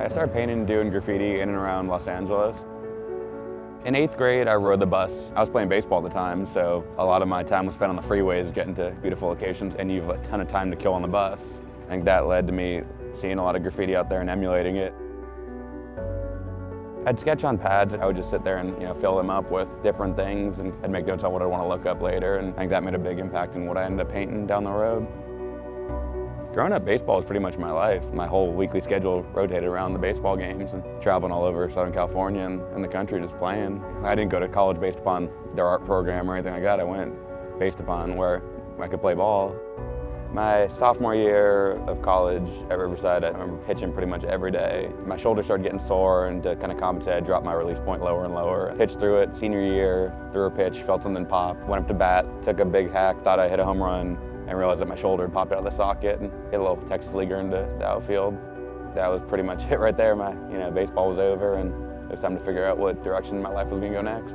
I started painting and doing graffiti in and around Los Angeles. In 8th grade, I rode the bus. I was playing baseball at the time, so a lot of my time was spent on the freeways getting to beautiful locations, and you have a ton of time to kill on the bus. I think that led to me seeing a lot of graffiti out there and emulating it. I'd sketch on pads. I would just sit there and fill them up with different things, and I'd make notes on what I'd want to look up later, and I think that made a big impact in what I ended up painting down the road. Growing up, baseball was pretty much my life. My whole weekly schedule rotated around the baseball games and traveling all over Southern California and the country just playing. I didn't go to college based upon their art program or anything like that. I went based upon where I could play ball. My sophomore year of college at Riverside, I remember pitching pretty much every day. My shoulder started getting sore, and to kind of compensate, I dropped my release point lower and lower. I pitched through it. Senior year, threw a pitch, felt something pop, went up to bat, took a big hack, thought I hit a home run, and realized that my shoulder had popped out of the socket and hit a little Texas leaguer into the outfield. That was pretty much it right there. My baseball was over, and it was time to figure out what direction my life was going to go next.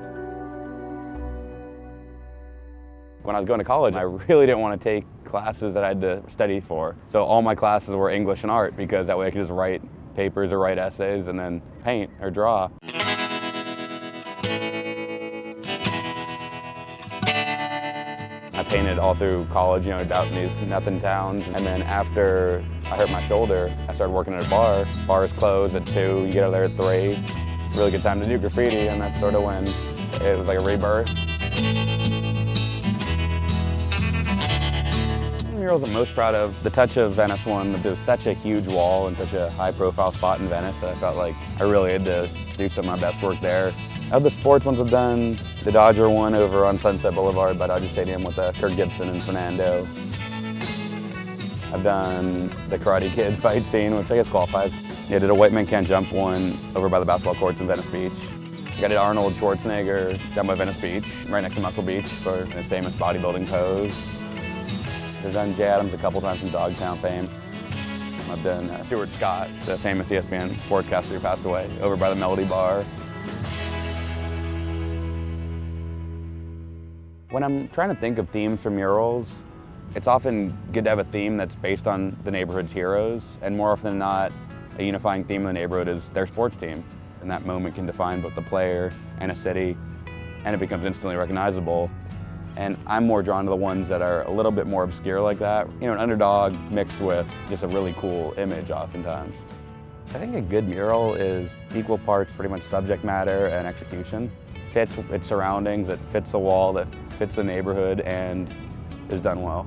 When I was going to college, I really didn't want to take classes that I had to study for. So all my classes were English and art, because that way I could just write papers or write essays and then paint or draw. I painted all through college, out in these nothing towns. And then after I hurt my shoulder, I started working at a bar. Bars close at 2, you get out there at 3. Really good time to do graffiti, and that's sort of when it was like a rebirth. The murals I'm most proud of, the Touch of Venice one. There was such a huge wall and such a high-profile spot in Venice that I felt like I really had to do some of my best work there. Of the sports ones I've done, the Dodger one over on Sunset Boulevard by Dodger Stadium with Kirk Gibson and Fernando. I've done the Karate Kid fight scene, which I guess qualifies. I did a White Man Can't Jump one over by the basketball courts in Venice Beach. I did Arnold Schwarzenegger down by Venice Beach, right next to Muscle Beach for his famous bodybuilding pose. I've done Jay Adams a couple times from Dogtown fame. I've done Stuart Scott, the famous ESPN sportscaster who passed away, over by the Melody Bar. When I'm trying to think of themes for murals, it's often good to have a theme that's based on the neighborhood's heroes, and more often than not, a unifying theme of the neighborhood is their sports team. And that moment can define both the player and a city, and it becomes instantly recognizable. And I'm more drawn to the ones that are a little bit more obscure like that. An underdog mixed with just a really cool image oftentimes. I think a good mural is equal parts pretty much subject matter and execution. Fits its surroundings, it fits the wall, that fits the neighborhood, and is done well.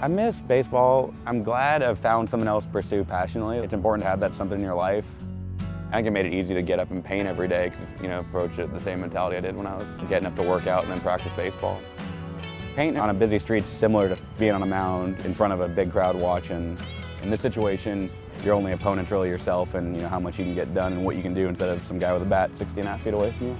I miss baseball. I'm glad I've found something else to pursue passionately. It's important to have that something in your life. I think it made it easy to get up and paint every day because, approach it the same mentality I did when I was getting up to work out and then practice baseball. Painting on a busy street's similar to being on a mound in front of a big crowd watching. In this situation, your only opponent's really yourself and how much you can get done and what you can do instead of some guy with a bat 60.5 feet away from you.